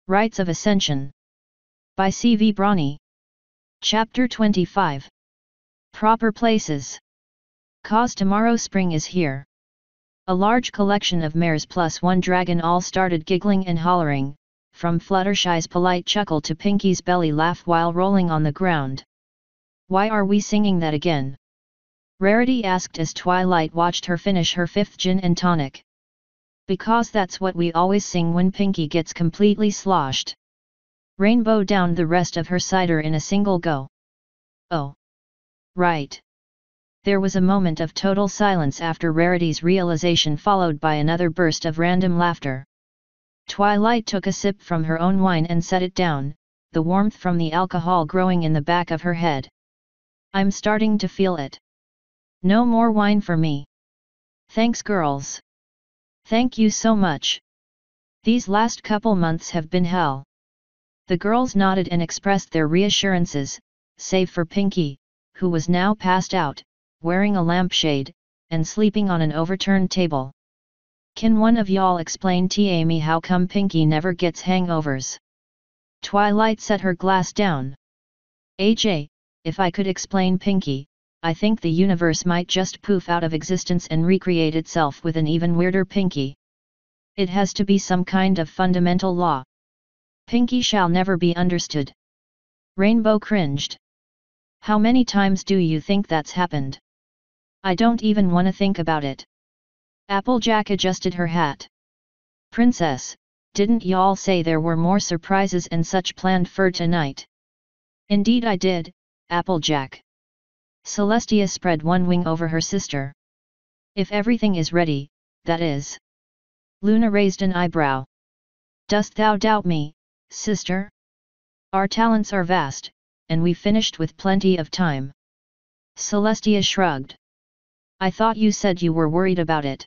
Rites of Ascension. By C.V. Brawny. Chapter 25. Proper Places. Cause tomorrow spring is here. A large collection of mares plus one dragon all started giggling and hollering, from Fluttershy's polite chuckle to Pinky's belly laugh while rolling on the ground. "Why are we singing that again?" Rarity asked as Twilight watched her finish her 5th gin and tonic. "Because that's what we always sing when Pinky gets completely sloshed." Rainbow downed the rest of her cider in a single go. "Oh. Right." There was a moment of total silence after Rarity's realization, followed by another burst of random laughter. Twilight took a sip from her own wine and set it down, the warmth from the alcohol growing in the back of her head. "I'm starting to feel it. No more wine for me." "Thanks, girls." "Thank you so much. These last couple months have been hell." The girls nodded and expressed their reassurances, save for Pinky, who was now passed out, wearing a lampshade, and sleeping on an overturned table. "Can one of y'all explain to me how come Pinky never gets hangovers?" Twilight set her glass down. "AJ, if I could explain Pinky, I think the universe might just poof out of existence and recreate itself with an even weirder Pinky. It has to be some kind of fundamental law. Pinky shall never be understood." Rainbow cringed. "How many times do you think that's happened?" "I don't even wanna think about it." Applejack adjusted her hat. "Princess, didn't y'all say there were more surprises and such planned for tonight?" "Indeed I did, Applejack." Celestia spread one wing over her sister. "If everything is ready, that is." Luna raised an eyebrow. "Dost thou doubt me, sister? Our talents are vast, and we finished with plenty of time." Celestia shrugged. "I thought you said you were worried about it."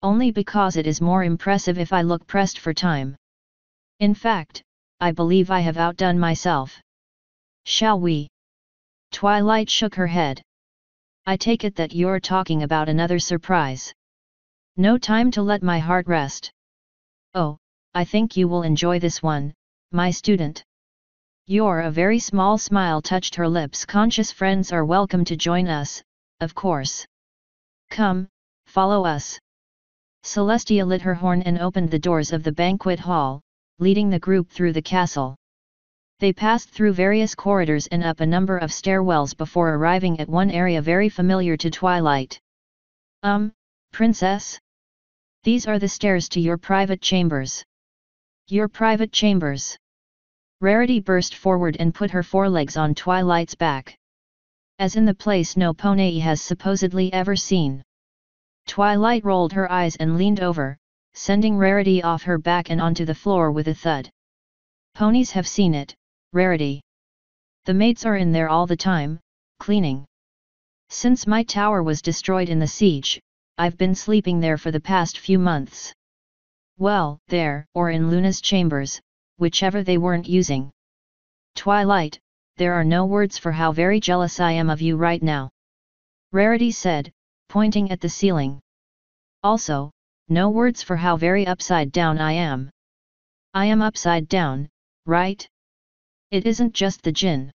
"Only because it is more impressive if I look pressed for time. In fact, I believe I have outdone myself." "Shall we?" Twilight shook her head. "I take it that you're talking about another surprise." "No time to let my heart rest." "Oh, I think you will enjoy this one, my student." You're a very small smile touched her lips. "Conscious friends are welcome to join us, of course. Come, follow us." Celestia lit her horn and opened the doors of the banquet hall, leading the group through the castle. They passed through various corridors and up a number of stairwells before arriving at one area very familiar to Twilight. Princess? These are the stairs to your private chambers." "Your private chambers?" Rarity burst forward and put her forelegs on Twilight's back. "As in the place no pony has supposedly ever seen." Twilight rolled her eyes and leaned over, sending Rarity off her back and onto the floor with a thud. "Ponies have seen it, Rarity. The maids are in there all the time, cleaning. Since my tower was destroyed in the siege, I've been sleeping there for the past few months." "Well, there, or in Luna's chambers, whichever they weren't using." "Twilight, there are no words for how very jealous I am of you right now," Rarity said, pointing at the ceiling. "Also, no words for how very upside down I am." "I am upside down, right? It isn't just the gin."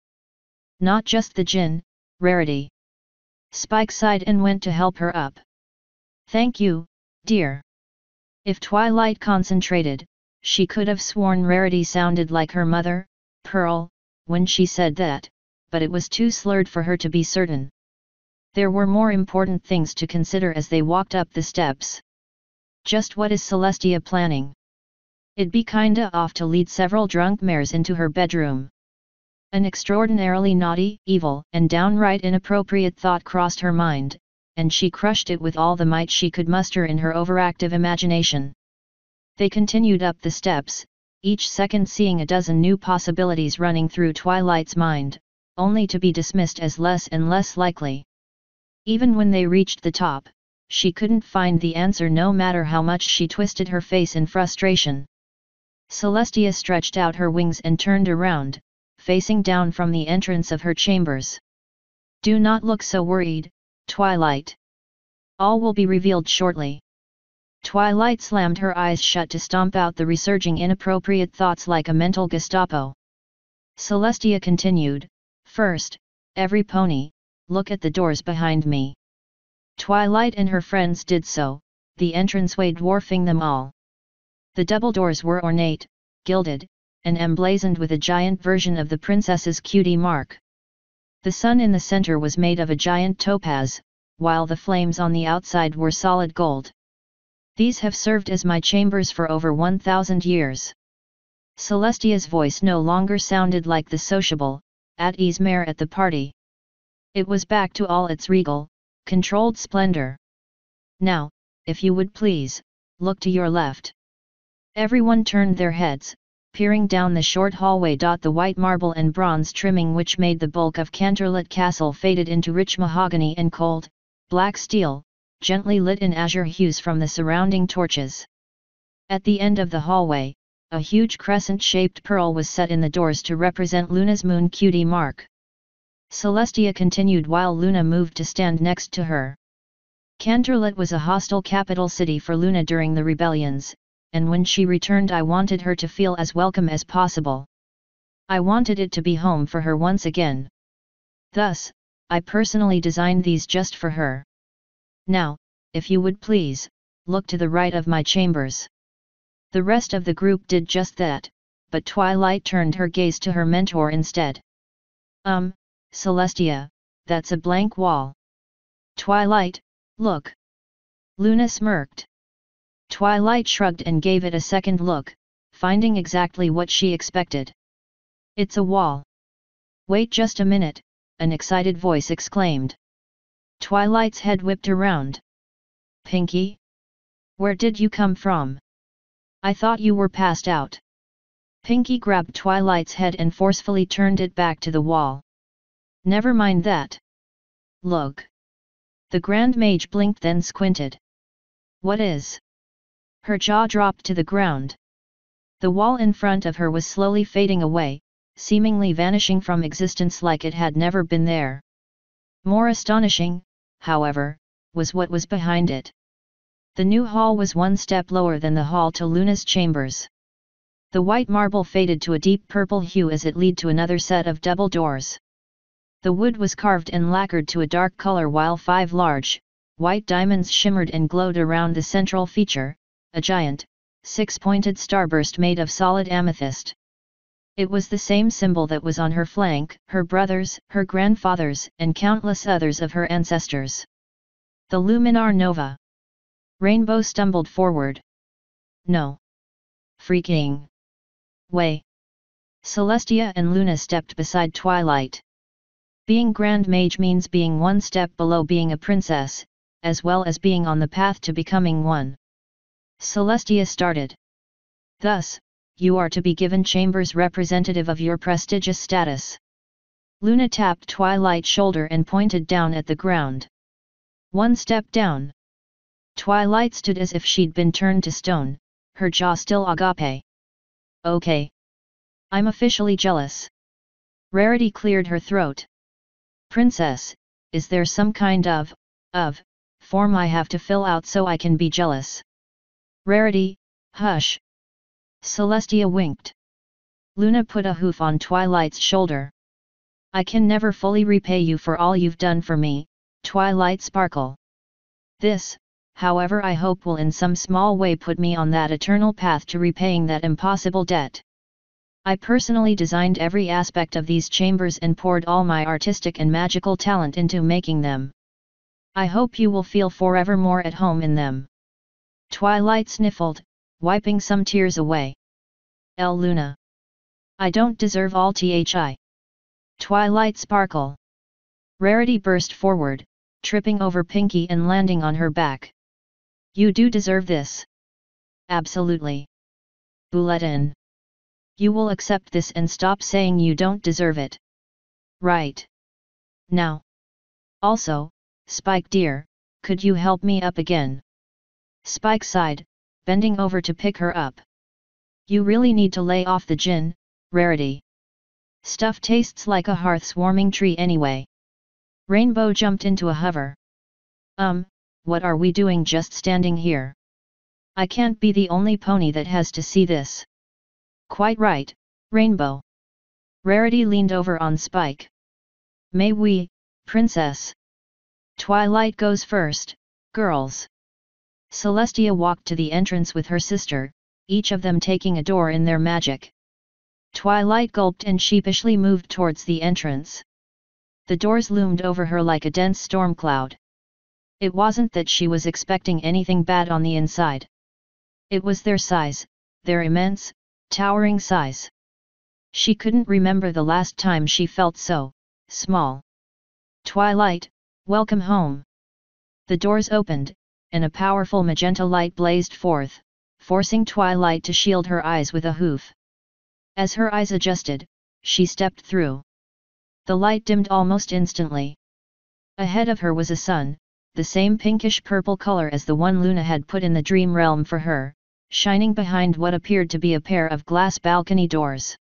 "Not just the gin, Rarity." Spike sighed and went to help her up. "Thank you, dear." If Twilight concentrated, she could have sworn Rarity sounded like her mother, Pearl, when she said that, but it was too slurred for her to be certain. There were more important things to consider as they walked up the steps. Just what is Celestia planning? It'd be kinda off to lead several drunk mares into her bedroom. An extraordinarily naughty, evil, and downright inappropriate thought crossed her mind, and she crushed it with all the might she could muster in her overactive imagination. They continued up the steps, each second seeing a dozen new possibilities running through Twilight's mind, only to be dismissed as less and less likely. Even when they reached the top, she couldn't find the answer no matter how much she twisted her face in frustration. Celestia stretched out her wings and turned around, facing down from the entrance of her chambers. "Do not look so worried, Twilight. All will be revealed shortly." Twilight slammed her eyes shut to stomp out the resurging inappropriate thoughts like a mental Gestapo. Celestia continued, "First, every pony, look at the doors behind me." Twilight and her friends did so, the entranceway dwarfing them all. The double doors were ornate, gilded, and emblazoned with a giant version of the princess's cutie mark. The sun in the center was made of a giant topaz, while the flames on the outside were solid gold. "These have served as my chambers for over 1,000 years." Celestia's voice no longer sounded like the sociable, at-ease mare at the party. It was back to all its regal, controlled splendor. "Now, if you would please, look to your left." Everyone turned their heads, peering down the short hallway. The white marble and bronze trimming which made the bulk of Canterlot Castle faded into rich mahogany and cold, black steel, gently lit in azure hues from the surrounding torches. At the end of the hallway, a huge crescent-shaped pearl was set in the doors to represent Luna's moon cutie mark. Celestia continued while Luna moved to stand next to her. Canterlot was a hostile capital city for Luna during the rebellions, and when she returned I wanted her to feel as welcome as possible. I wanted it to be home for her once again. Thus, I personally designed these just for her. Now, if you would please, look to the right of my chambers. The rest of the group did just that, but Twilight turned her gaze to her mentor instead. Celestia, that's a blank wall." "Twilight, look." Luna smirked. Twilight shrugged and gave it a second look, finding exactly what she expected. "It's a wall." "Wait just a minute," an excited voice exclaimed. Twilight's head whipped around. "Pinky? Where did you come from? I thought you were passed out." Pinky grabbed Twilight's head and forcefully turned it back to the wall. "Never mind that. Look." The Grand Mage blinked then squinted. "What is?" Her jaw dropped to the ground. The wall in front of her was slowly fading away, seemingly vanishing from existence like it had never been there. More astonishing, however, was what was behind it. The new hall was one step lower than the hall to Luna's chambers. The white marble faded to a deep purple hue as it led to another set of double doors. The wood was carved and lacquered to a dark color while 5 large, white diamonds shimmered and glowed around the central feature, a giant, 6-pointed starburst made of solid amethyst. It was the same symbol that was on her flank, her brothers, her grandfathers, and countless others of her ancestors. The Luminar Nova. Rainbow stumbled forward. "No. Freaking way." Celestia and Luna stepped beside Twilight. Being Grand Mage means being one step below being a princess, as well as being on the path to becoming one. Celestia started. "Thus, you are to be given chambers representative of your prestigious status." Luna tapped Twilight's shoulder and pointed down at the ground. "One step down." Twilight stood as if she'd been turned to stone, her jaw still agape. "Okay. I'm officially jealous." Rarity cleared her throat. "Princess, is there some kind of form I have to fill out so I can be jealous?" "Rarity, hush." Celestia winked. Luna put a hoof on Twilight's shoulder. "I can never fully repay you for all you've done for me, Twilight Sparkle. This, however, I hope will in some small way put me on that eternal path to repaying that impossible debt. I personally designed every aspect of these chambers and poured all my artistic and magical talent into making them. I hope you will feel forever more at home in them." Twilight sniffled, wiping some tears away. Luna. I don't deserve all thi. Twilight Sparkle." Rarity burst forward, tripping over Pinky and landing on her back. "You do deserve this. Absolutely. Bulletin. You will accept this and stop saying you don't deserve it. Right. Now. Also, Spike dear, could you help me up again?" Spike sighed, bending over to pick her up. "You really need to lay off the gin, Rarity. Stuff tastes like a hearth-warming tree anyway." Rainbow jumped into a hover. What are we doing just standing here? I can't be the only pony that has to see this. Quite right, Rainbow. Rarity leaned over on Spike. May we, Princess? Twilight goes first, girls. Celestia walked to the entrance with her sister, each of them taking a door in their magic. Twilight gulped and sheepishly moved towards the entrance. The doors loomed over her like a dense storm cloud. It wasn't that she was expecting anything bad on the inside. It was their size, their immense, towering size. She couldn't remember the last time she felt so small. Twilight, welcome home. The doors opened, and a powerful magenta light blazed forth, forcing Twilight to shield her eyes with a hoof. As her eyes adjusted, she stepped through. The light dimmed almost instantly. Ahead of her was a sun, the same pinkish-purple color as the one Luna had put in the dream realm for her, shining behind what appeared to be a pair of glass balcony doors.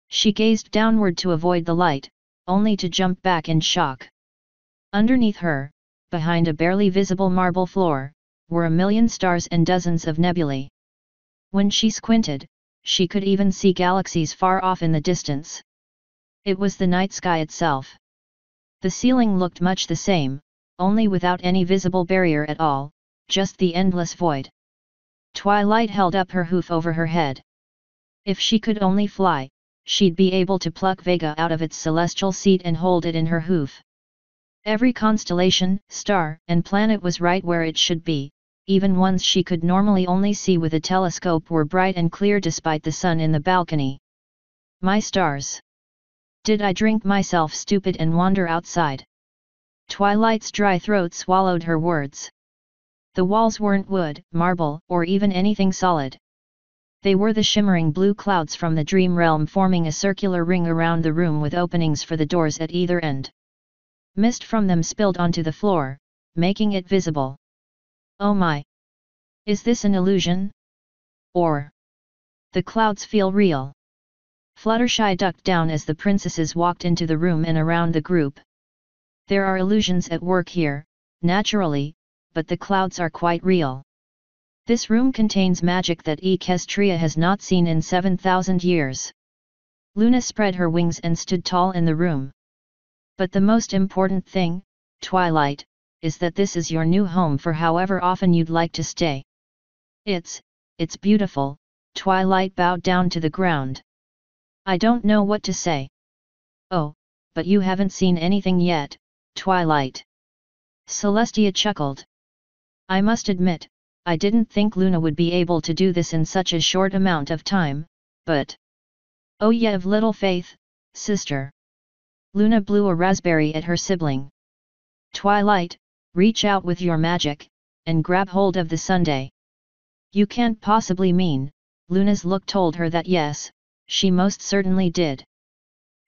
She gazed downward to avoid the light, only to jump back in shock. Underneath her, behind a barely visible marble floor, were a million stars and dozens of nebulae. When she squinted, she could even see galaxies far off in the distance. It was the night sky itself. The ceiling looked much the same, only without any visible barrier at all, just the endless void. Twilight held up her hoof over her head. If she could only fly, she'd be able to pluck Vega out of its celestial seat and hold it in her hoof. Every constellation, star, and planet was right where it should be. Even ones she could normally only see with a telescope were bright and clear despite the sun in the balcony. My stars! Did I drink myself stupid and wander outside? Twilight's dry throat swallowed her words. The walls weren't wood, marble, or even anything solid. They were the shimmering blue clouds from the dream realm forming a circular ring around the room with openings for the doors at either end. Mist from them spilled onto the floor, making it visible. Oh my! Is this an illusion? Or the clouds feel real? Fluttershy ducked down as the princesses walked into the room and around the group. There are illusions at work here, naturally, but the clouds are quite real. This room contains magic that Equestria has not seen in 7,000 years. Luna spread her wings and stood tall in the room. But the most important thing, Twilight, is that this is your new home for however often you'd like to stay. It's beautiful. Twilight bowed down to the ground. I don't know what to say. Oh, but you haven't seen anything yet, Twilight. Celestia chuckled. I must admit, I didn't think Luna would be able to do this in such a short amount of time, but... Oh, ye of little faith, sister. Luna blew a raspberry at her sibling. Twilight, reach out with your magic, and grab hold of the sundae. You can't possibly mean, Luna's look told her that yes, she most certainly did.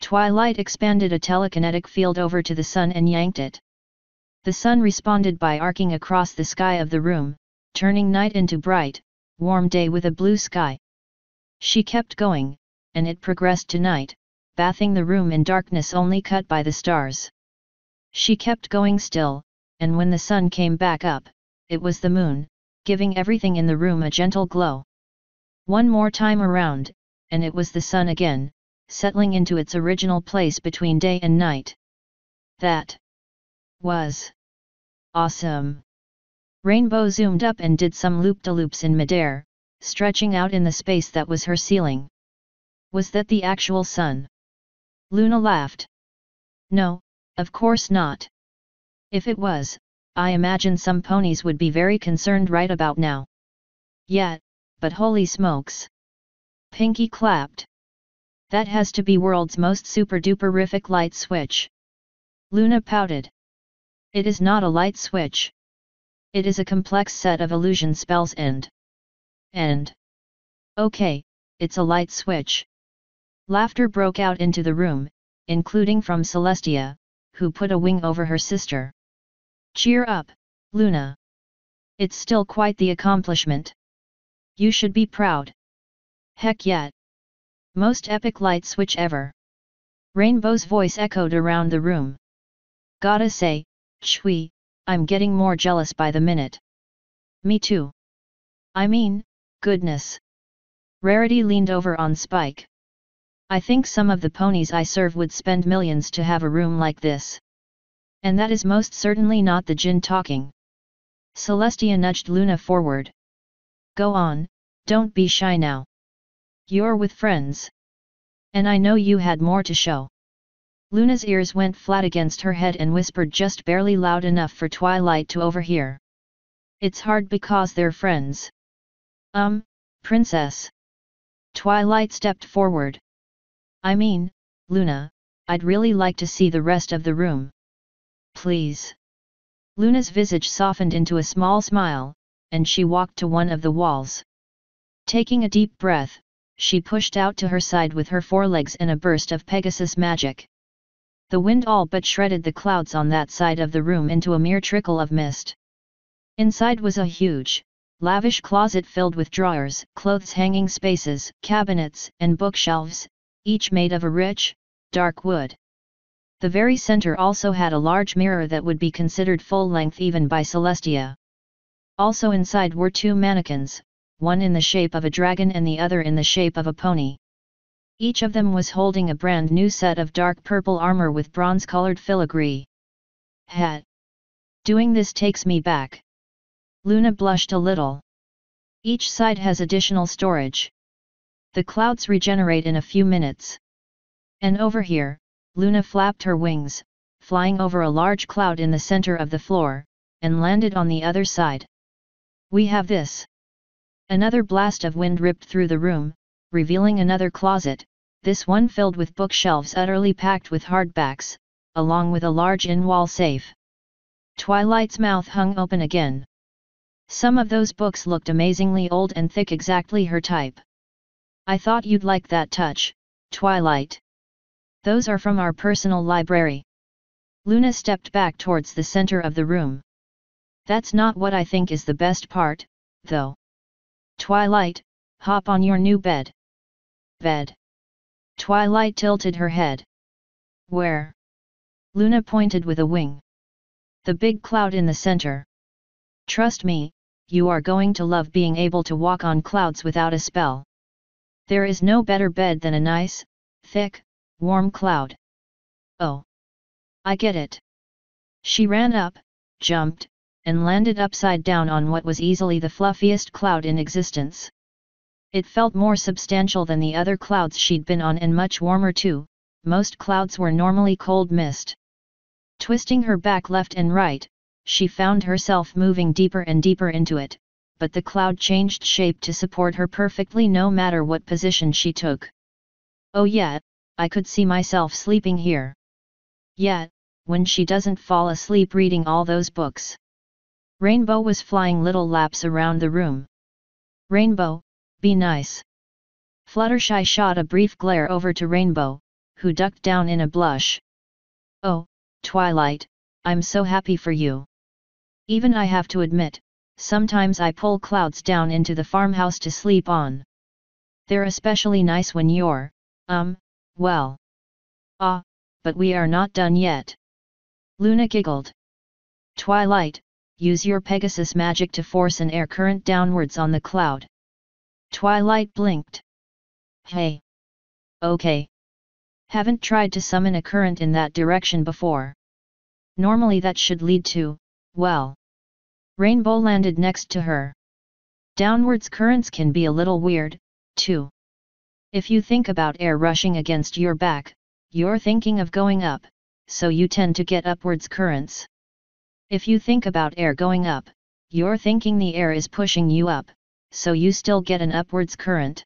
Twilight expanded a telekinetic field over to the sun and yanked it. The sun responded by arcing across the sky of the room, turning night into bright, warm day with a blue sky. She kept going, and it progressed to night, bathing the room in darkness only cut by the stars. She kept going still, and when the sun came back up, it was the moon, giving everything in the room a gentle glow. One more time around, and it was the sun again, settling into its original place between day and night. That was awesome. Rainbow zoomed up and did some loop-de-loops in midair, stretching out in the space that was her ceiling. Was that the actual sun? Luna laughed. No, of course not. If it was, I imagine some ponies would be very concerned right about now. Yeah, but holy smokes. Pinky clapped. That has to be world's most super-duper-rific light switch. Luna pouted. It is not a light switch. It is a complex set of illusion spells and... Okay, it's a light switch. Laughter broke out into the room, including from Celestia, who put a wing over her sister. Cheer up, Luna. It's still quite the accomplishment. You should be proud. Heck yeah. Most epic light switch ever. Rainbow's voice echoed around the room. Gotta say, Chui, I'm getting more jealous by the minute. Me too. I mean, goodness. Rarity leaned over on Spike. I think some of the ponies I serve would spend millions to have a room like this. And that is most certainly not the Jinn talking. Celestia nudged Luna forward. Go on, don't be shy now. You're with friends. And I know you had more to show. Luna's ears went flat against her head and whispered just barely loud enough for Twilight to overhear. It's hard because they're friends. Princess. Twilight stepped forward. I mean, Luna, I'd really like to see the rest of the room. Please. Luna's visage softened into a small smile, and she walked to one of the walls. Taking a deep breath, she pushed out to her side with her forelegs in a burst of Pegasus magic. The wind all but shredded the clouds on that side of the room into a mere trickle of mist. Inside was a huge, lavish closet filled with drawers, clothes-hanging spaces, cabinets, and bookshelves, each made of a rich, dark wood. The very center also had a large mirror that would be considered full-length even by Celestia. Also inside were two mannequins, one in the shape of a dragon and the other in the shape of a pony. Each of them was holding a brand new set of dark purple armor with bronze-colored filigree. Hat. Doing this takes me back. Luna blushed a little. Each side has additional storage. The clouds regenerate in a few minutes. And over here, Luna flapped her wings, flying over a large cloud in the center of the floor, and landed on the other side. We have this. Another blast of wind ripped through the room, revealing another closet, this one filled with bookshelves utterly packed with hardbacks, along with a large in-wall safe. Twilight's mouth hung open again. Some of those books looked amazingly old and thick, exactly her type. I thought you'd like that touch, Twilight. Those are from our personal library. Luna stepped back towards the center of the room. That's not what I think is the best part, though. Twilight, hop on your new bed. Bed. Twilight tilted her head. Where? Luna pointed with a wing. The big cloud in the center. Trust me, you are going to love being able to walk on clouds without a spell. There is no better bed than a nice, thick, warm cloud. Oh. I get it. She ran up, jumped, and landed upside down on what was easily the fluffiest cloud in existence. It felt more substantial than the other clouds she'd been on and much warmer too. Most clouds were normally cold mist. Twisting her back left and right, she found herself moving deeper and deeper into it, but the cloud changed shape to support her perfectly no matter what position she took. Oh yeah, I could see myself sleeping here. Yeah, when she doesn't fall asleep reading all those books. Rainbow was flying little laps around the room. Rainbow, be nice. Fluttershy shot a brief glare over to Rainbow, who ducked down in a blush. Oh, Twilight, I'm so happy for you. Even I have to admit, sometimes I pull clouds down into the farmhouse to sleep on. They're especially nice when you're, well. Ah, but we are not done yet. Luna giggled. Twilight, use your Pegasus magic to force an air current downwards on the cloud. Twilight blinked. Hey. Okay. Haven't tried to summon a current in that direction before. Normally that should lead to, well. Rainbow landed next to her. Downwards currents can be a little weird, too. If you think about air rushing against your back, you're thinking of going up, so you tend to get upwards currents. If you think about air going up, you're thinking the air is pushing you up, so you still get an upwards current.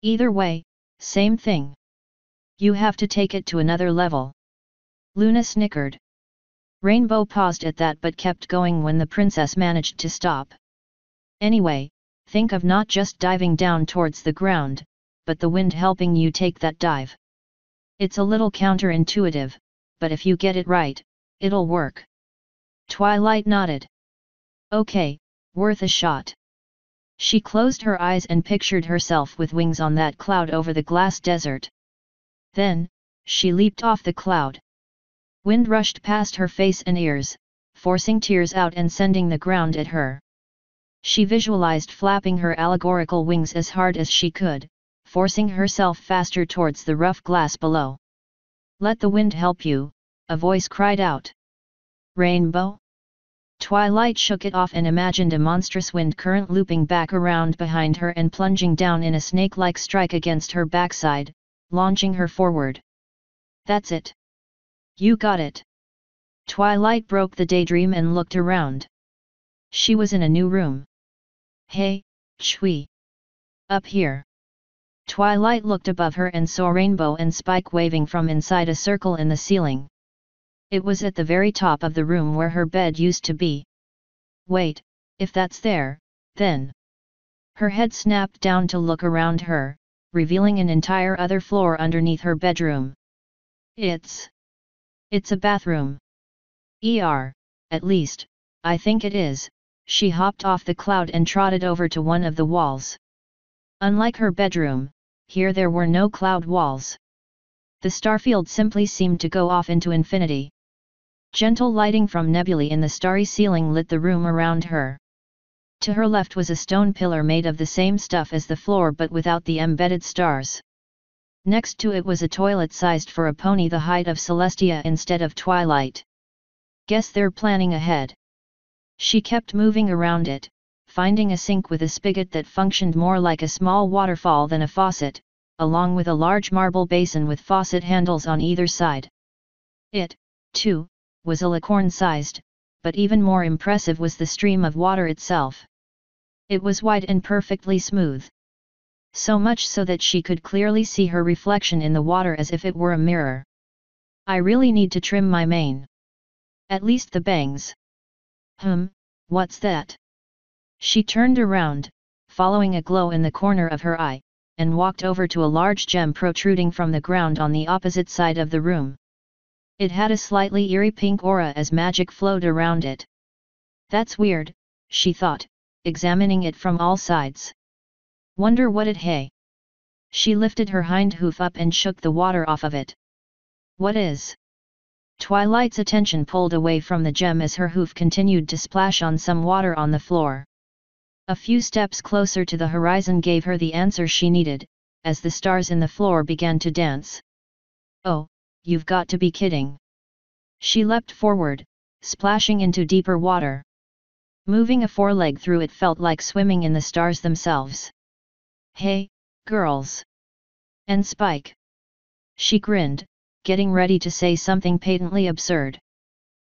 Either way, same thing. You have to take it to another level. Luna snickered. Rainbow paused at that but kept going when the princess managed to stop. Anyway, think of not just diving down towards the ground, but the wind helping you take that dive. It's a little counterintuitive, but if you get it right, it'll work. Twilight nodded. Okay, worth a shot. She closed her eyes and pictured herself with wings on that cloud over the glass desert. Then, she leaped off the cloud. Wind rushed past her face and ears, forcing tears out and sending the ground at her. She visualized flapping her allegorical wings as hard as she could, forcing herself faster towards the rough glass below. "Let the wind help you," a voice cried out. "Rainbow?" Twilight shook it off and imagined a monstrous wind current looping back around behind her and plunging down in a snake-like strike against her backside, launching her forward. "That's it. You got it." Twilight broke the daydream and looked around. She was in a new room. "Hey, Chui. Up here." Twilight looked above her and saw Rainbow and Spike waving from inside a circle in the ceiling. It was at the very top of the room where her bed used to be. "Wait, if that's there, then..." Her head snapped down to look around her, revealing an entire other floor underneath her bedroom. It's a bathroom. At least, I think it is." She hopped off the cloud and trotted over to one of the walls. Unlike her bedroom, here there were no cloud walls. The starfield simply seemed to go off into infinity. Gentle lighting from nebulae in the starry ceiling lit the room around her. To her left was a stone pillar made of the same stuff as the floor but without the embedded stars. Next to it was a toilet sized for a pony the height of Celestia instead of Twilight. "Guess they're planning ahead." She kept moving around it, finding a sink with a spigot that functioned more like a small waterfall than a faucet, along with a large marble basin with faucet handles on either side. It, too, was a licorn-sized, but even more impressive was the stream of water itself. It was wide and perfectly smooth. So much so that she could clearly see her reflection in the water as if it were a mirror. "I really need to trim my mane. At least the bangs." What's that?" She turned around, following a glow in the corner of her eye, and walked over to a large gem protruding from the ground on the opposite side of the room. It had a slightly eerie pink aura as magic flowed around it. "That's weird," she thought, examining it from all sides. "Wonder what it hey." She lifted her hind hoof up and shook the water off of it. "What is?" Twilight's attention pulled away from the gem as her hoof continued to splash on some water on the floor. A few steps closer to the horizon gave her the answer she needed, as the stars in the floor began to dance. "Oh, you've got to be kidding." She leapt forward, splashing into deeper water. Moving a foreleg through it felt like swimming in the stars themselves. "Hey, girls. And Spike." She grinned, getting ready to say something patently absurd.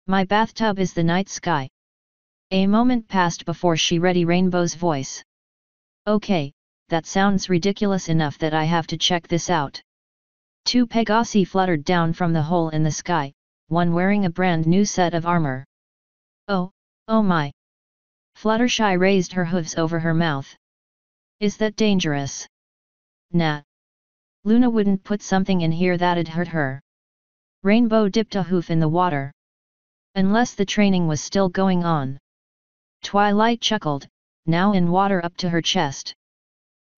"My bathtub is the night sky." A moment passed before she ready Rainbow's voice. "Okay, that sounds ridiculous enough that I have to check this out." Two Pegasi fluttered down from the hole in the sky, one wearing a brand new set of armor. Oh my!" Fluttershy raised her hooves over her mouth. "Is that dangerous?" "Nah. Luna wouldn't put something in here that'd hurt her." Rainbow dipped a hoof in the water. "Unless the training was still going on." Twilight chuckled, now in water up to her chest.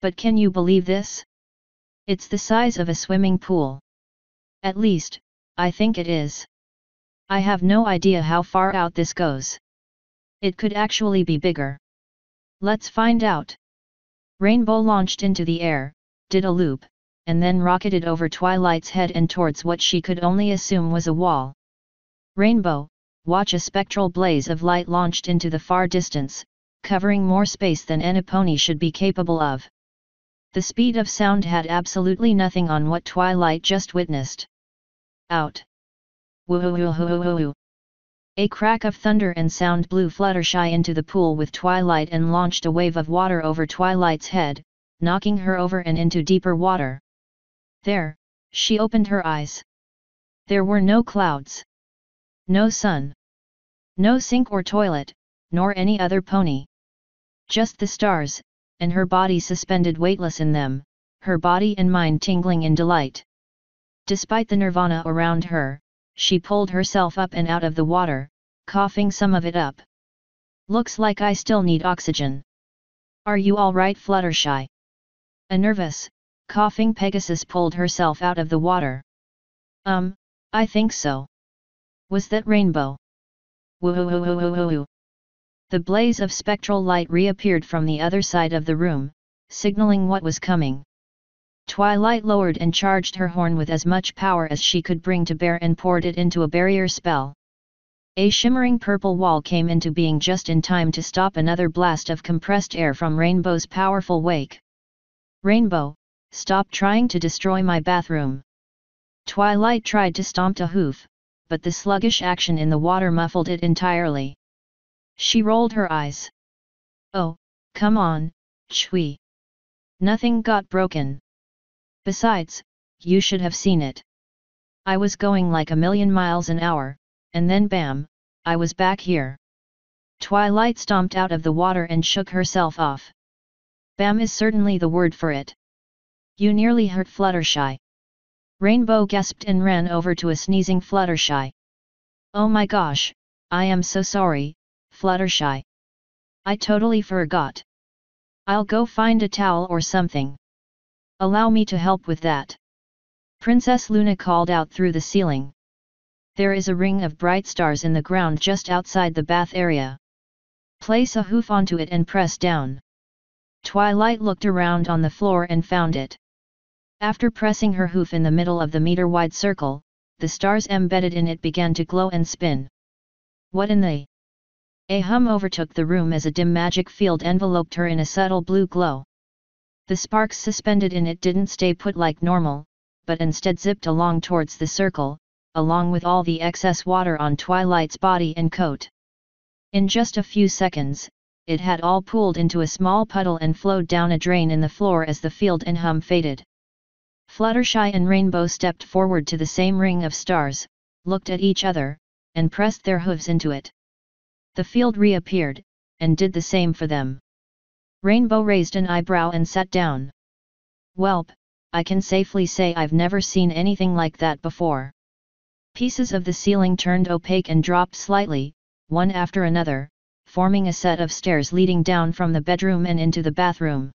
"But can you believe this? It's the size of a swimming pool. At least, I think it is. I have no idea how far out this goes. It could actually be bigger. Let's find out." Rainbow launched into the air, did a loop, and then rocketed over Twilight's head and towards what she could only assume was a wall. "Rainbow, watch!" A spectral blaze of light launched into the far distance, covering more space than any pony should be capable of. The speed of sound had absolutely nothing on what Twilight just witnessed. Out! Woo-hoo-hoo-hoo-hoo-hoo! A crack of thunder and sound blew Fluttershy into the pool with Twilight and launched a wave of water over Twilight's head, knocking her over and into deeper water. There, she opened her eyes. There were no clouds. No sun. No sink or toilet, nor any other pony. Just the stars, and her body suspended weightless in them, her body and mind tingling in delight. Despite the nirvana around her, she pulled herself up and out of the water, coughing some of it up. "Looks like I still need oxygen. Are you all right, Fluttershy?" A nervous, coughing Pegasus pulled herself out of the water. I think so." "Was that Rainbow?" "Woo-hoo-hoo-hoo-hoo-hoo." The blaze of spectral light reappeared from the other side of the room, signaling what was coming. Twilight lowered and charged her horn with as much power as she could bring to bear and poured it into a barrier spell. A shimmering purple wall came into being just in time to stop another blast of compressed air from Rainbow's powerful wake. Rainbow, stop trying to destroy my bathroom. Twilight tried to stomp a hoof, but the sluggish action in the water muffled it entirely. She rolled her eyes. Oh, come on, Chui. Nothing got broken. Besides, you should have seen it. I was going like 1,000,000 miles an hour, and then bam, I was back here. Twilight stomped out of the water and shook herself off. Bam is certainly the word for it. You nearly hurt Fluttershy. Rainbow gasped and ran over to a sneezing Fluttershy. Oh my gosh, I am so sorry, Fluttershy. I totally forgot. I'll go find a towel or something. Allow me to help with that. Princess Luna called out through the ceiling. There is a ring of bright stars in the ground just outside the bath area. Place a hoof onto it and press down. Twilight looked around on the floor and found it. After pressing her hoof in the middle of the meter-wide circle, the stars embedded in it began to glow and spin. What in the... A hum overtook the room as a dim magic field enveloped her in a subtle blue glow. The sparks suspended in it didn't stay put like normal, but instead zipped along towards the circle, along with all the excess water on Twilight's body and coat. In just a few seconds, it had all pooled into a small puddle and flowed down a drain in the floor as the field and hum faded. Fluttershy and Rainbow stepped forward to the same ring of stars, looked at each other, and pressed their hooves into it. The field reappeared, and did the same for them. Rainbow raised an eyebrow and sat down. Welp, I can safely say I've never seen anything like that before. Pieces of the ceiling turned opaque and dropped slightly, one after another, forming a set of stairs leading down from the bedroom and into the bathroom.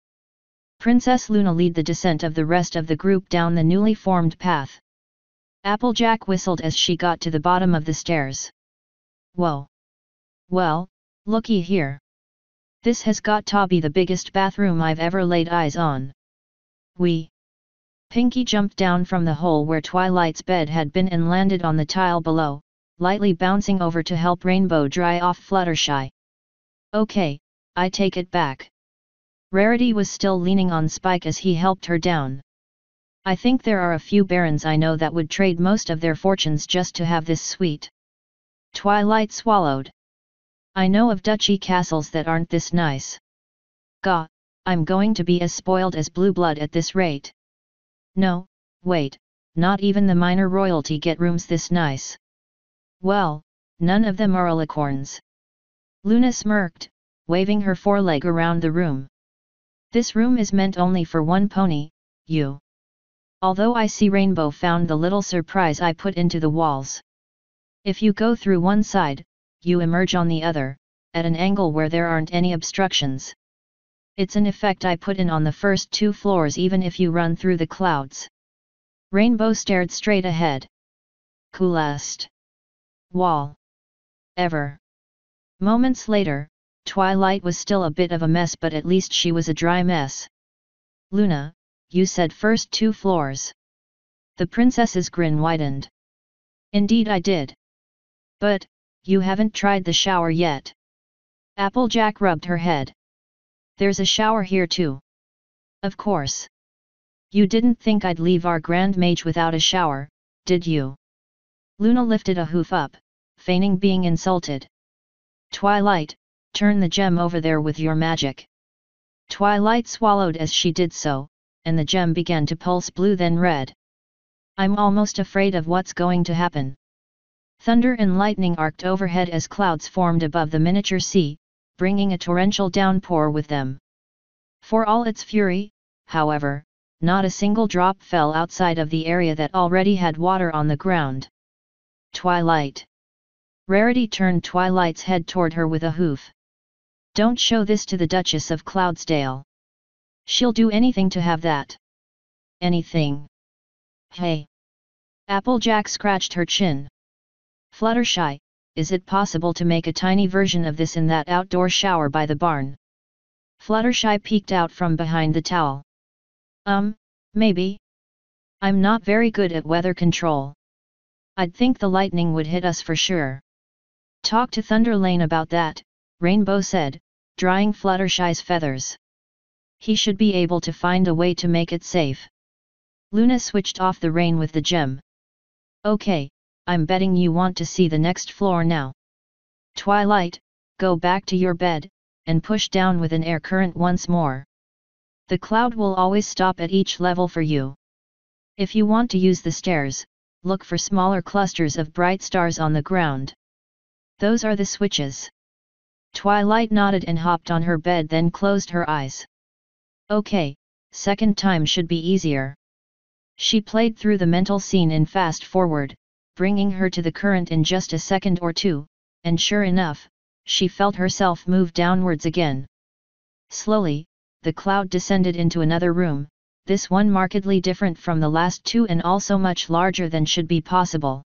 Princess Luna led the descent of the rest of the group down the newly formed path. Applejack whistled as she got to the bottom of the stairs. Whoa! Well, looky here. This has got to be the biggest bathroom I've ever laid eyes on. Pinky jumped down from the hole where Twilight's bed had been and landed on the tile below, lightly bouncing over to help Rainbow dry off Fluttershy. Okay, I take it back. Rarity was still leaning on Spike as he helped her down. I think there are a few barons I know that would trade most of their fortunes just to have this suite. Twilight swallowed. I know of duchy castles that aren't this nice. Gah, I'm going to be as spoiled as blue blood at this rate. No, wait, not even the minor royalty get rooms this nice. Well, none of them are alicorns. Luna smirked, waving her foreleg around the room. This room is meant only for one pony, you. Although I see Rainbow found the little surprise I put into the walls. If you go through one side, you emerge on the other, at an angle where there aren't any obstructions. It's an effect I put in on the first 2 floors even if you run through the clouds. Rainbow stared straight ahead. Coolest wall ever. Moments later, Twilight was still a bit of a mess, but at least she was a dry mess. Luna, you said first 2 floors. The princess's grin widened. Indeed I did. But, you haven't tried the shower yet. Applejack rubbed her head. There's a shower here too. Of course. You didn't think I'd leave our Grand Mage without a shower, did you? Luna lifted a hoof up, feigning being insulted. Twilight, turn the gem over there with your magic. Twilight swallowed as she did so, and the gem began to pulse blue then red. I'm almost afraid of what's going to happen. Thunder and lightning arced overhead as clouds formed above the miniature sea, bringing a torrential downpour with them. For all its fury, however, not a single drop fell outside of the area that already had water on the ground. Twilight. Rarity turned Twilight's head toward her with a hoof. Don't show this to the Duchess of Cloudsdale. She'll do anything to have that. Anything. Hey. Applejack scratched her chin. Fluttershy, is it possible to make a tiny version of this in that outdoor shower by the barn? Fluttershy peeked out from behind the towel. Maybe. I'm not very good at weather control. I'd think the lightning would hit us for sure. Talk to Thunderlane about that, Rainbow said, drying Fluttershy's feathers. He should be able to find a way to make it safe. Luna switched off the rain with the gem. Okay, I'm betting you want to see the next floor now. Twilight, go back to your bed, and push down with an air current once more. The cloud will always stop at each level for you. If you want to use the stairs, look for smaller clusters of bright stars on the ground. Those are the switches. Twilight nodded and hopped on her bed, then closed her eyes. Okay, second time should be easier. She played through the mental scene in fast forward, bringing her to the current in just a second or two, and sure enough, she felt herself move downwards again. Slowly, the cloud descended into another room, this one markedly different from the last two and also much larger than should be possible.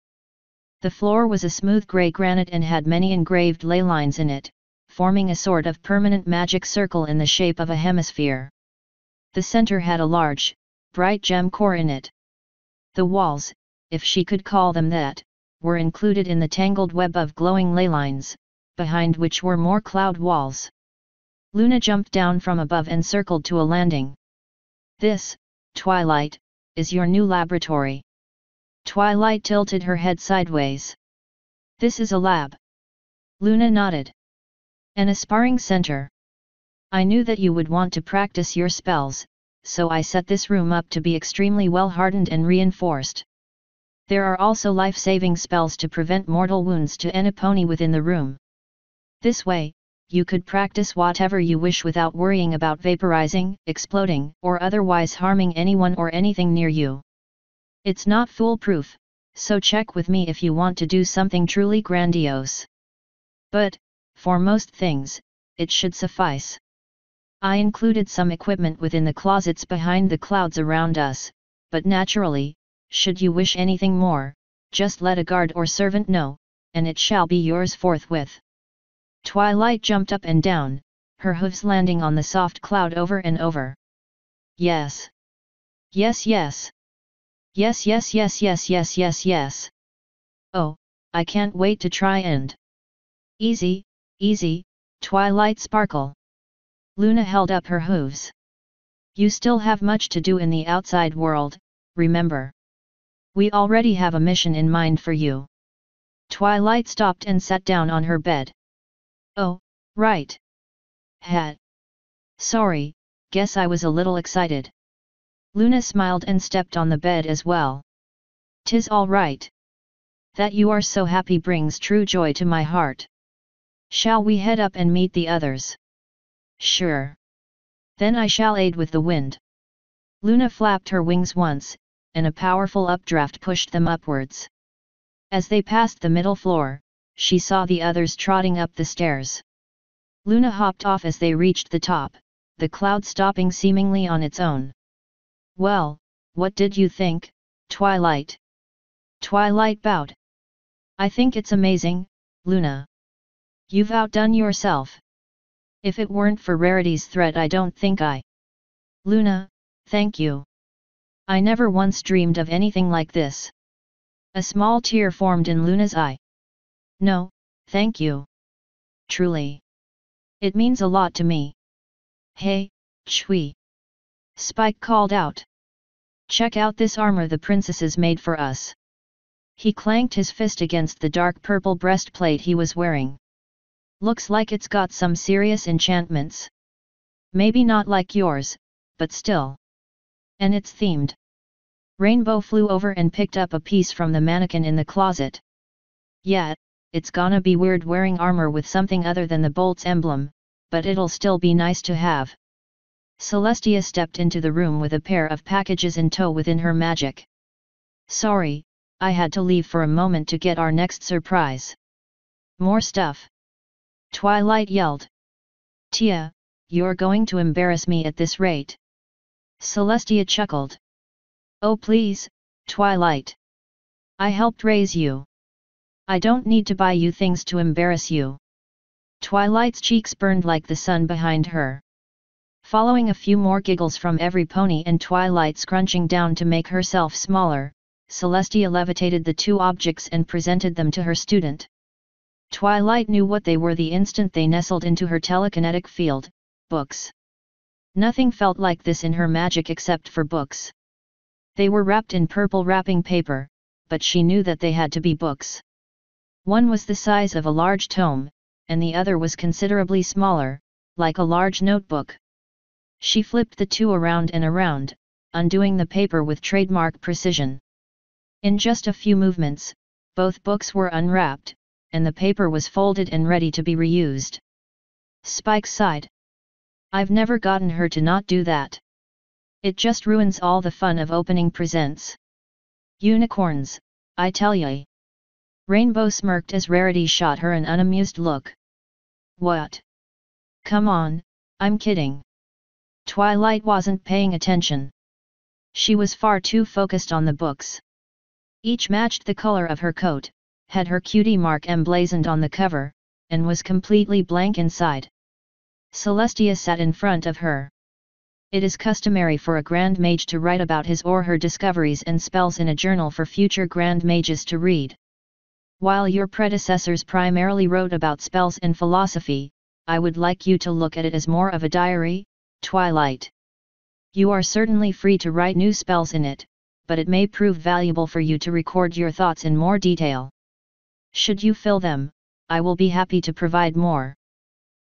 The floor was a smooth grey granite and had many engraved ley lines in it, forming a sort of permanent magic circle in the shape of a hemisphere. The center had a large, bright gem core in it. The walls, if she could call them that, were included in the tangled web of glowing ley lines, behind which were more cloud walls. Luna jumped down from above and circled to a landing. This, Twilight, is your new laboratory. Twilight tilted her head sideways. This is a lab. Luna nodded. An sparring center. I knew that you would want to practice your spells, so I set this room up to be extremely well hardened and reinforced. There are also life-saving spells to prevent mortal wounds to any pony within the room. This way, you could practice whatever you wish without worrying about vaporizing, exploding, or otherwise harming anyone or anything near you. It's not foolproof, so check with me if you want to do something truly grandiose. But, for most things, it should suffice. I included some equipment within the closets behind the clouds around us, but naturally, should you wish anything more, just let a guard or servant know, and it shall be yours forthwith. Twilight jumped up and down, her hooves landing on the soft cloud over and over. Yes. Yes, yes. Yes, yes, yes, yes, yes, yes, yes. Oh, I can't wait to try and. Easy, easy, Twilight sparkle. Luna held up her hooves. You still have much to do in the outside world, remember. We already have a mission in mind for you. Twilight stopped and sat down on her bed. Oh, right. Sorry, guess I was a little excited. Luna smiled and stepped on the bed as well. 'Tis all right. That you are so happy brings true joy to my heart. Shall we head up and meet the others? Sure. Then I shall aid with the wind. Luna flapped her wings once, and a powerful updraft pushed them upwards. As they passed the middle floor, she saw the others trotting up the stairs. Luna hopped off as they reached the top, the cloud stopping seemingly on its own. Well, what did you think, Twilight? Twilight bowed. I think it's amazing, Luna. You've outdone yourself. If it weren't for Rarity's threat, I don't think I. Luna, thank you. I never once dreamed of anything like this. A small tear formed in Luna's eye. No, thank you. Truly. It means a lot to me. Hey, Chui. Spike called out. Check out this armor the princesses made for us. He clanked his fist against the dark purple breastplate he was wearing. Looks like it's got some serious enchantments. Maybe not like yours, but still. And it's themed. Rainbow flew over and picked up a piece from the mannequin in the closet. Yeah, it's gonna be weird wearing armor with something other than the Bolt's emblem, but it'll still be nice to have. Celestia stepped into the room with a pair of packages in tow within her magic. Sorry, I had to leave for a moment to get our next surprise. More stuff. Twilight yelled. Tia, you're going to embarrass me at this rate. Celestia chuckled. Oh please, Twilight. I helped raise you. I don't need to buy you things to embarrass you. Twilight's cheeks burned like the sun behind her. Following a few more giggles from every pony and Twilight scrunching down to make herself smaller, Celestia levitated the two objects and presented them to her student. Twilight knew what they were the instant they nestled into her telekinetic field: books. Nothing felt like this in her magic except for books. They were wrapped in purple wrapping paper, but she knew that they had to be books. One was the size of a large tome, and the other was considerably smaller, like a large notebook. She flipped the two around and around, undoing the paper with trademark precision. In just a few movements, both books were unwrapped, and the paper was folded and ready to be reused. Spike sighed. I've never gotten her to not do that. It just ruins all the fun of opening presents. Unicorns, I tell ya. Rainbow smirked as Rarity shot her an unamused look. What? Come on, I'm kidding. Twilight wasn't paying attention. She was far too focused on the books. Each matched the color of her coat, had her cutie mark emblazoned on the cover, and was completely blank inside. Celestia sat in front of her. It is customary for a Grand Mage to write about his or her discoveries and spells in a journal for future Grand Mages to read. While your predecessors primarily wrote about spells and philosophy, I would like you to look at it as more of a diary, Twilight. You are certainly free to write new spells in it, but it may prove valuable for you to record your thoughts in more detail. Should you fill them, I will be happy to provide more.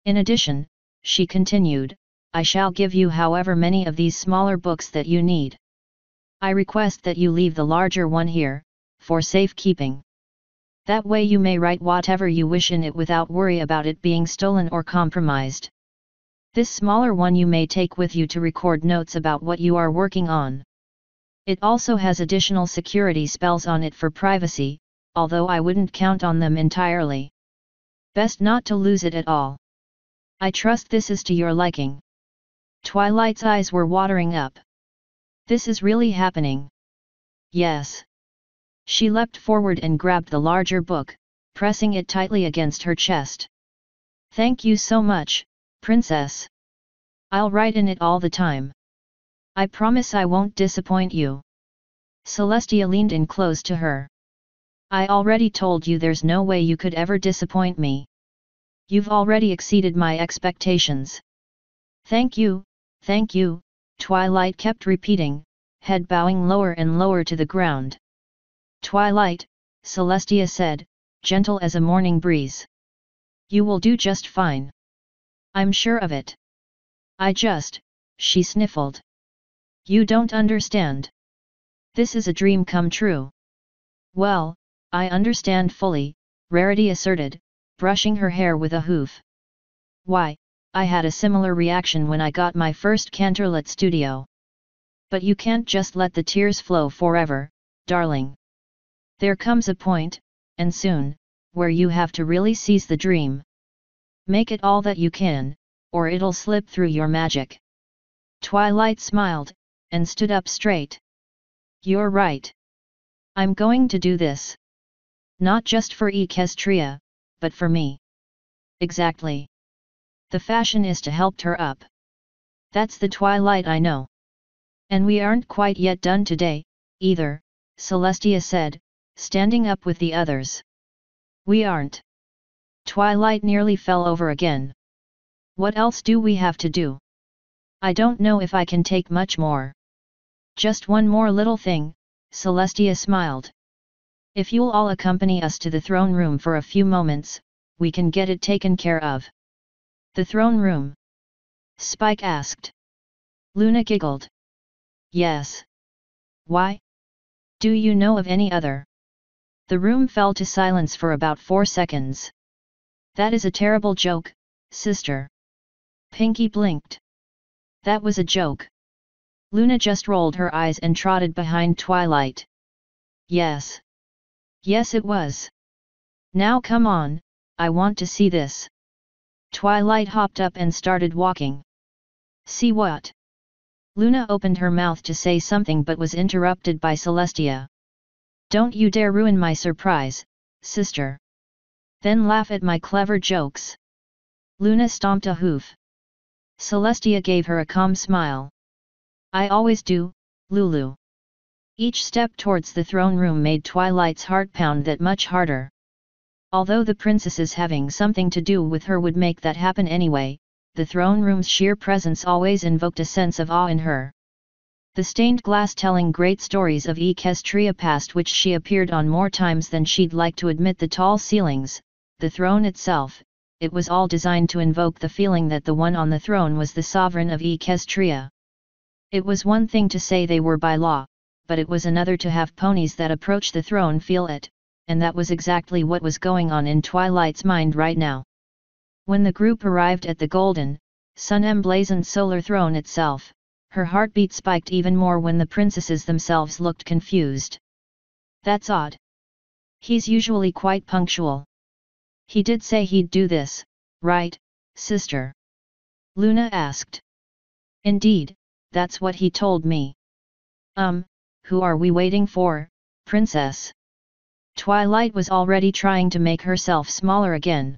In addition, she continued, I shall give you however many of these smaller books that you need. I request that you leave the larger one here, for safekeeping. That way you may write whatever you wish in it without worry about it being stolen or compromised. This smaller one you may take with you to record notes about what you are working on. It also has additional security spells on it for privacy, although I wouldn't count on them entirely. Best not to lose it at all. I trust this is to your liking. Twilight's eyes were watering up. This is really happening. Yes. She leapt forward and grabbed the larger book, pressing it tightly against her chest. Thank you so much, Princess. I'll write in it all the time. I promise I won't disappoint you. Celestia leaned in close to her. I already told you there's no way you could ever disappoint me. You've already exceeded my expectations. Thank you, Twilight kept repeating, head bowing lower and lower to the ground. Twilight, Celestia said, gentle as a morning breeze. You will do just fine. I'm sure of it. She sniffled. You don't understand. This is a dream come true. Well, I understand fully, Rarity asserted, brushing her hair with a hoof. Why, I had a similar reaction when I got my first Canterlot studio. But you can't just let the tears flow forever, darling. There comes a point, and soon, where you have to really seize the dream. Make it all that you can, or it'll slip through your magic. Twilight smiled, and stood up straight. You're right. I'm going to do this. Not just for Equestria, but for me. Exactly. The fashionista helped her up. That's the Twilight I know. And we aren't quite yet done today, either, Celestia said, standing up with the others. We aren't. Twilight nearly fell over again. What else do we have to do? I don't know if I can take much more. Just one more little thing, Celestia smiled. If you'll all accompany us to the throne room for a few moments, we can get it taken care of. The throne room? Spike asked. Luna giggled. Yes. Why? Do you know of any other? The room fell to silence for about 4 seconds. That is a terrible joke, sister. Pinky blinked. That was a joke. Luna just rolled her eyes and trotted behind Twilight. Yes. Yes it was. Now come on, I want to see this. Twilight hopped up and started walking. See what? Luna opened her mouth to say something but was interrupted by Celestia. Don't you dare ruin my surprise, sister. Then laugh at my clever jokes. Luna stomped a hoof. Celestia gave her a calm smile. I always do, Lulu. Each step towards the throne room made Twilight's heart pound that much harder. Although the princess's having something to do with her would make that happen anyway, the throne room's sheer presence always invoked a sense of awe in her. The stained glass telling great stories of Equestria past which she appeared on more times than she'd like to admit, the tall ceilings, the throne itself, it was all designed to invoke the feeling that the one on the throne was the sovereign of Equestria. It was one thing to say they were by law, but it was another to have ponies that approach the throne feel it, and that was exactly what was going on in Twilight's mind right now. When the group arrived at the golden, sun-emblazoned solar throne itself, her heartbeat spiked even more when the princesses themselves looked confused. That's odd. He's usually quite punctual. He did say he'd do this, right, sister? Luna asked. Indeed, that's what he told me. Who are we waiting for, princess? Twilight was already trying to make herself smaller again.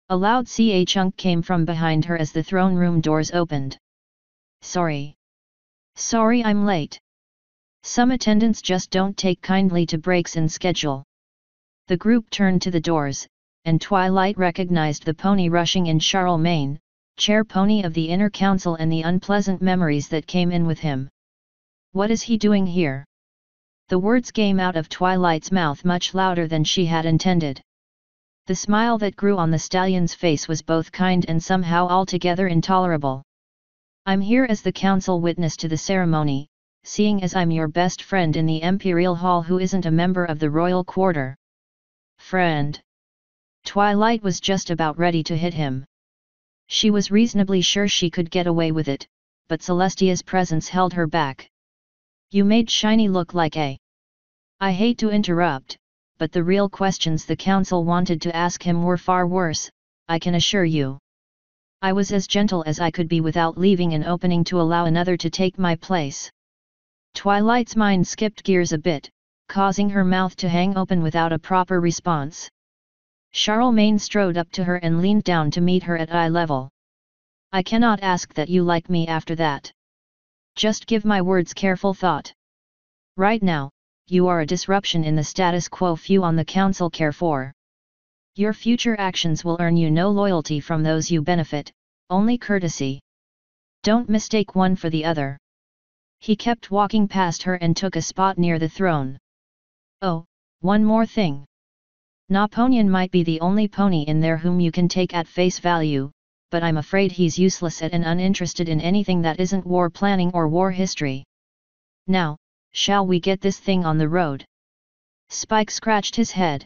A loud chunk came from behind her as the throne room doors opened. Sorry, I'm late. Some attendants just don't take kindly to breaks in schedule. The group turned to the doors, and Twilight recognized the pony rushing in, Charlemagne, chair pony of the inner council, and the unpleasant memories that came in with him. What is he doing here? The words came out of Twilight's mouth much louder than she had intended. The smile that grew on the stallion's face was both kind and somehow altogether intolerable. I'm here as the council witness to the ceremony, seeing as I'm your best friend in the Imperial Hall who isn't a member of the royal quarter. Friend. Twilight was just about ready to hit him. She was reasonably sure she could get away with it, but Celestia's presence held her back. You made Shiny look like a... I hate to interrupt, but the real questions the council wanted to ask him were far worse, I can assure you. I was as gentle as I could be without leaving an opening to allow another to take my place. Twilight's mind skipped gears a bit, causing her mouth to hang open without a proper response. Charlemagne strode up to her and leaned down to meet her at eye level. I cannot ask that you like me after that. Just give my words careful thought. Right now, you are a disruption in the status quo few on the council care for. Your future actions will earn you no loyalty from those you benefit, only courtesy. Don't mistake one for the other. He kept walking past her and took a spot near the throne. Oh, one more thing. Napoleon might be the only pony in there whom you can take at face value, but I'm afraid he's useless at and uninterested in anything that isn't war planning or war history. Now, shall we get this thing on the road? Spike scratched his head.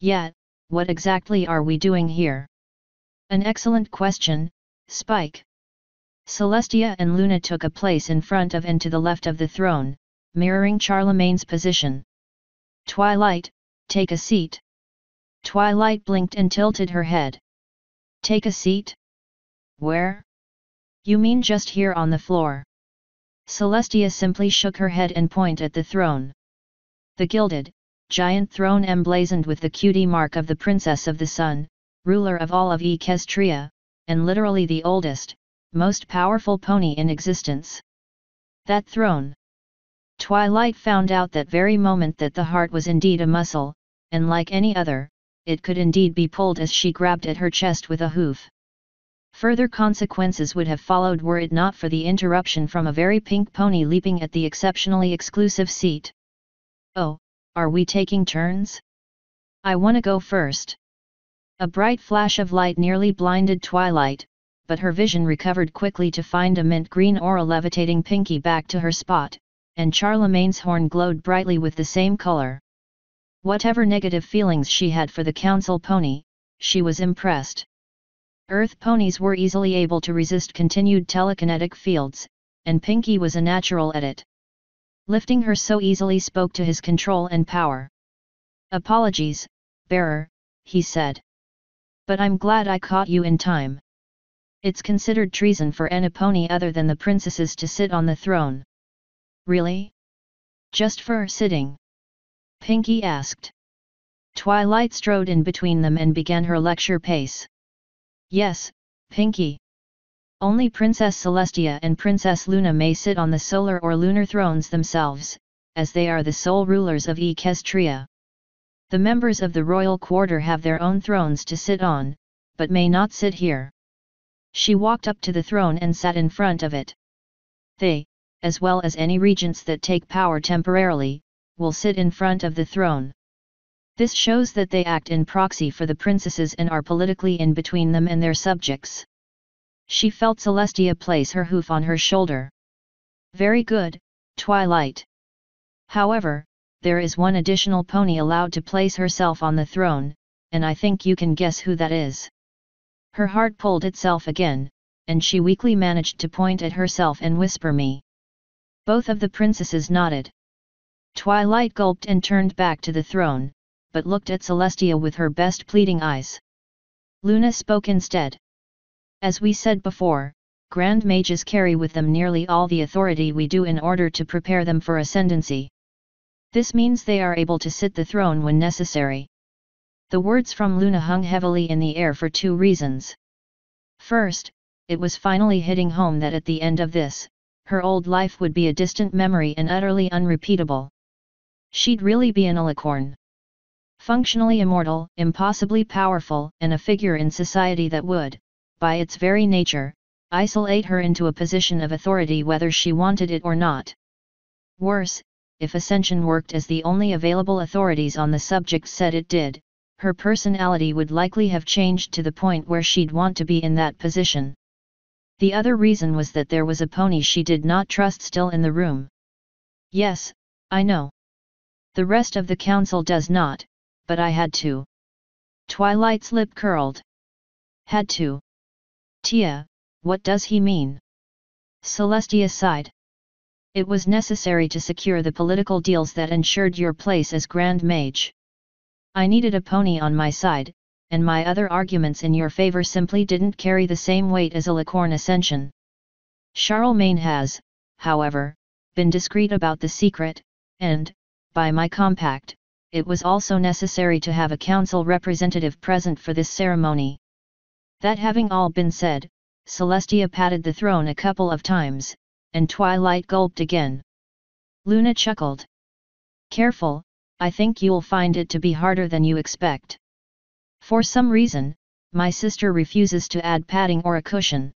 Yeah, what exactly are we doing here? An excellent question, Spike. Celestia and Luna took a place in front of and to the left of the throne, mirroring Charlemagne's position. Twilight, take a seat. Twilight blinked and tilted her head. Take a seat? Where? You mean just here on the floor? Celestia simply shook her head and pointed at the throne. The gilded, giant throne emblazoned with the cutie mark of the Princess of the Sun, ruler of all of Equestria, and literally the oldest, most powerful pony in existence. That throne. Twilight found out that very moment that the heart was indeed a muscle, and like any other, it could indeed be pulled as she grabbed at her chest with a hoof. Further consequences would have followed were it not for the interruption from a very pink pony leaping at the exceptionally exclusive seat. Oh, are we taking turns? I wanna go first. A bright flash of light nearly blinded Twilight, but her vision recovered quickly to find a mint green aura levitating Pinky back to her spot, and Charlemagne's horn glowed brightly with the same color. Whatever negative feelings she had for the council pony, she was impressed. Earth ponies were easily able to resist continued telekinetic fields, and Pinky was a natural at it. Lifting her so easily spoke to his control and power. Apologies, bearer, he said. But I'm glad I caught you in time. It's considered treason for any pony other than the princesses to sit on the throne. Really? Just for sitting? Pinky asked. Twilight strode in between them and began her lecture pace. Yes, Pinky. Only Princess Celestia and Princess Luna may sit on the solar or lunar thrones themselves, as they are the sole rulers of Equestria. The members of the royal quarter have their own thrones to sit on, but may not sit here. She walked up to the throne and sat in front of it. They, as well as any regents that take power temporarily, will sit in front of the throne. This shows that they act in proxy for the princesses and are politically in between them and their subjects. She felt Celestia place her hoof on her shoulder. Very good, Twilight. However, there is one additional pony allowed to place herself on the throne, and I think you can guess who that is. Her heart pulled itself again, and she weakly managed to point at herself and whisper me. Both of the princesses nodded. Twilight gulped and turned back to the throne, but looked at Celestia with her best pleading eyes. Luna spoke instead. As we said before, Grand Mages carry with them nearly all the authority we do in order to prepare them for ascendancy. This means they are able to sit the throne when necessary. The words from Luna hung heavily in the air for two reasons. First, it was finally hitting home that at the end of this, her old life would be a distant memory and utterly unrepeatable. She'd really be an alicorn. Functionally immortal, impossibly powerful, and a figure in society that would, by its very nature, isolate her into a position of authority whether she wanted it or not. Worse, if Ascension worked as the only available authorities on the subject said it did, her personality would likely have changed to the point where she'd want to be in that position. The other reason was that there was a pony she did not trust still in the room. Yes, I know. The rest of the council does not, but I had to. Twilight's lip curled. Had to. Tia, what does he mean? Celestia sighed. It was necessary to secure the political deals that ensured your place as Grand Mage. I needed a pony on my side, and my other arguments in your favor simply didn't carry the same weight as a Licorn Ascension. Charlemagne has, however, been discreet about the secret, and, by my compact, it was also necessary to have a council representative present for this ceremony. That having all been said, Celestia patted the throne a couple of times, and Twilight gulped again. Luna chuckled. Careful, I think you'll find it to be harder than you expect. For some reason, my sister refuses to add padding or a cushion.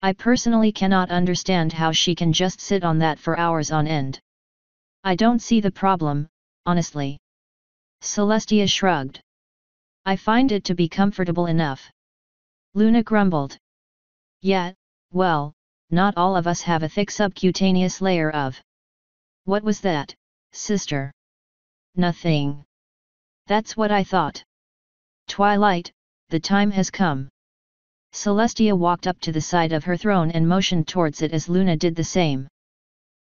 I personally cannot understand how she can just sit on that for hours on end. I don't see the problem, honestly. Celestia shrugged. I find it to be comfortable enough. Luna grumbled. Yeah, well, not all of us have a thick subcutaneous layer of. What was that, sister? Nothing. That's what I thought. Twilight, the time has come. Celestia walked up to the side of her throne and motioned towards it as Luna did the same.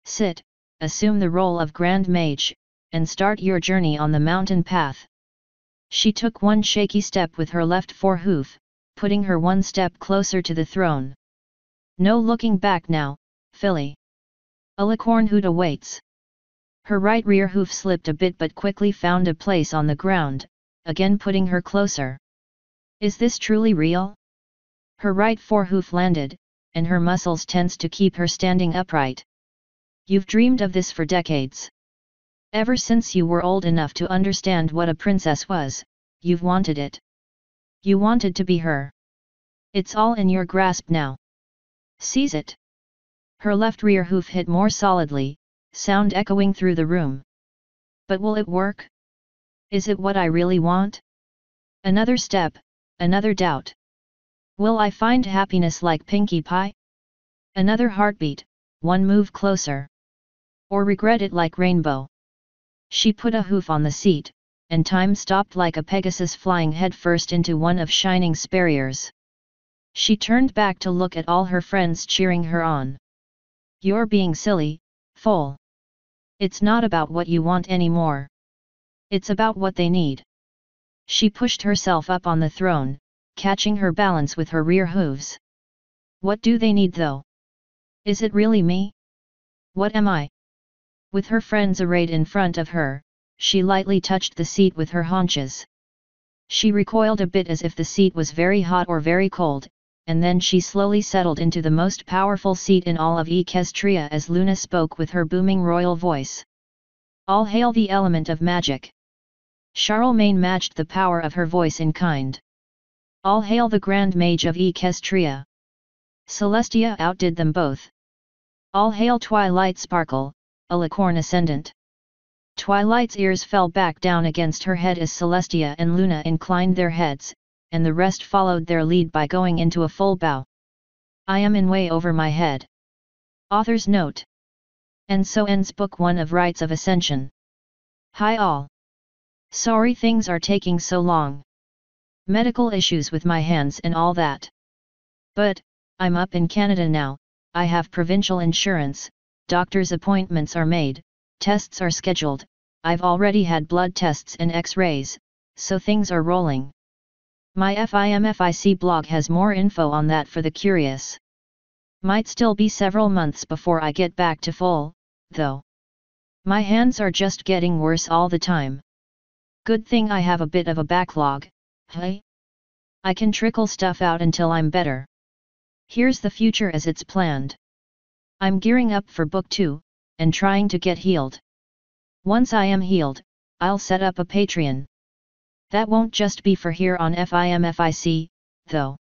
Sit, assume the role of Grand Mage, and start your journey on the mountain path. She took one shaky step with her left forehoof, putting her one step closer to the throne. No looking back now, filly. A Licorn hoot awaits. Her right rear hoof slipped a bit but quickly found a place on the ground, again putting her closer. Is this truly real? Her right forehoof landed, and her muscles tensed to keep her standing upright. You've dreamed of this for decades. Ever since you were old enough to understand what a princess was, you've wanted it. You wanted to be her. It's all in your grasp now. Seize it. Her left rear hoof hit more solidly, sound echoing through the room. But will it work? Is it what I really want? Another step, another doubt. Will I find happiness like Pinkie Pie? Another heartbeat, one move closer. Or regret it like Rainbow? She put a hoof on the seat, and time stopped like a Pegasus flying headfirst into one of Shining's barriers. She turned back to look at all her friends cheering her on. You're being silly, fool. It's not about what you want anymore. It's about what they need. She pushed herself up on the throne, catching her balance with her rear hooves. What do they need though? Is it really me? What am I? With her friends arrayed in front of her, she lightly touched the seat with her haunches. She recoiled a bit as if the seat was very hot or very cold, and then she slowly settled into the most powerful seat in all of Equestria as Luna spoke with her booming royal voice. All hail the element of magic. Charlemagne matched the power of her voice in kind. All hail the Grand Mage of Equestria. Celestia outdid them both. All hail Twilight Sparkle, a Licorn Ascendant. Twilight's ears fell back down against her head as Celestia and Luna inclined their heads, and the rest followed their lead by going into a full bow. I am in way over my head. Author's note. And so ends Book 1 of Rites of Ascension. Hi all. Sorry things are taking so long. Medical issues with my hands and all that. But, I'm up in Canada now, I have provincial insurance, doctor's appointments are made, tests are scheduled, I've already had blood tests and x-rays, so things are rolling. My FIMFIC blog has more info on that for the curious. Might still be several months before I get back to full, though. My hands are just getting worse all the time. Good thing I have a bit of a backlog, hey? I can trickle stuff out until I'm better. Here's the future as it's planned. I'm gearing up for Book 2, and trying to get healed. Once I am healed, I'll set up a Patreon. That won't just be for here on FIMFIC, though.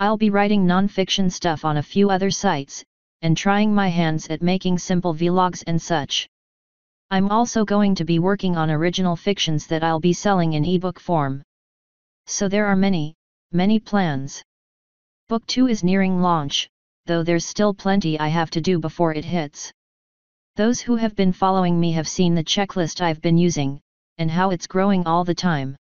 I'll be writing non-fiction stuff on a few other sites, and trying my hands at making simple vlogs and such. I'm also going to be working on original fictions that I'll be selling in ebook form. So there are many, many plans. Book 2 is nearing launch, though there's still plenty I have to do before it hits. Those who have been following me have seen the checklist I've been using, and how it's growing all the time.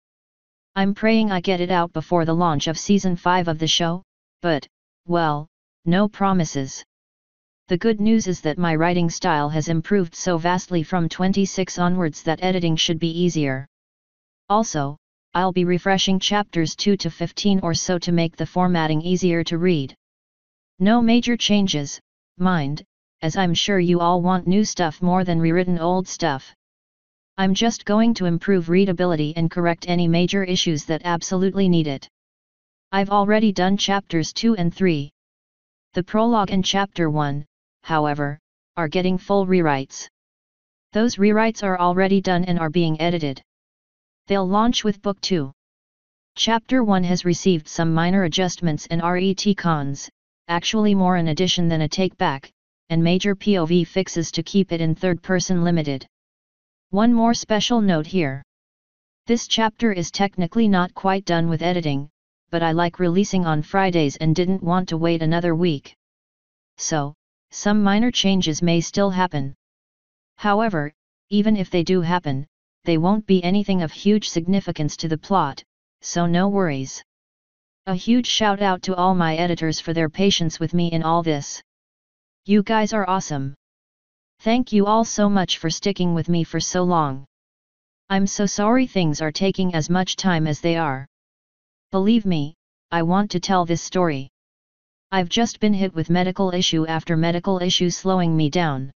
I'm praying I get it out before the launch of Season 5 of the show, but, well, no promises. The good news is that my writing style has improved so vastly from 26 onwards that editing should be easier. Also, I'll be refreshing chapters 2 to 15 or so to make the formatting easier to read. No major changes, mind, as I'm sure you all want new stuff more than rewritten old stuff. I'm just going to improve readability and correct any major issues that absolutely need it. I've already done chapters 2 and 3. The prologue and chapter 1, however, are getting full rewrites. Those rewrites are already done and are being edited. They'll launch with Book 2. Chapter 1 has received some minor adjustments and retcons, actually more an addition than a take-back, and major POV fixes to keep it in third-person limited. One more special note here. This chapter is technically not quite done with editing, but I like releasing on Fridays and didn't want to wait another week. So, some minor changes may still happen. However, even if they do happen, they won't be anything of huge significance to the plot, so no worries. A huge shout out to all my editors for their patience with me in all this. You guys are awesome. Thank you all so much for sticking with me for so long. I'm so sorry things are taking as much time as they are. Believe me, I want to tell this story. I've just been hit with medical issue after medical issue slowing me down.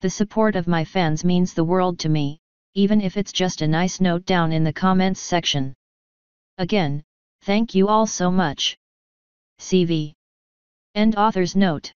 The support of my fans means the world to me, even if it's just a nice note down in the comments section. Again, thank you all so much. CV. End author's note.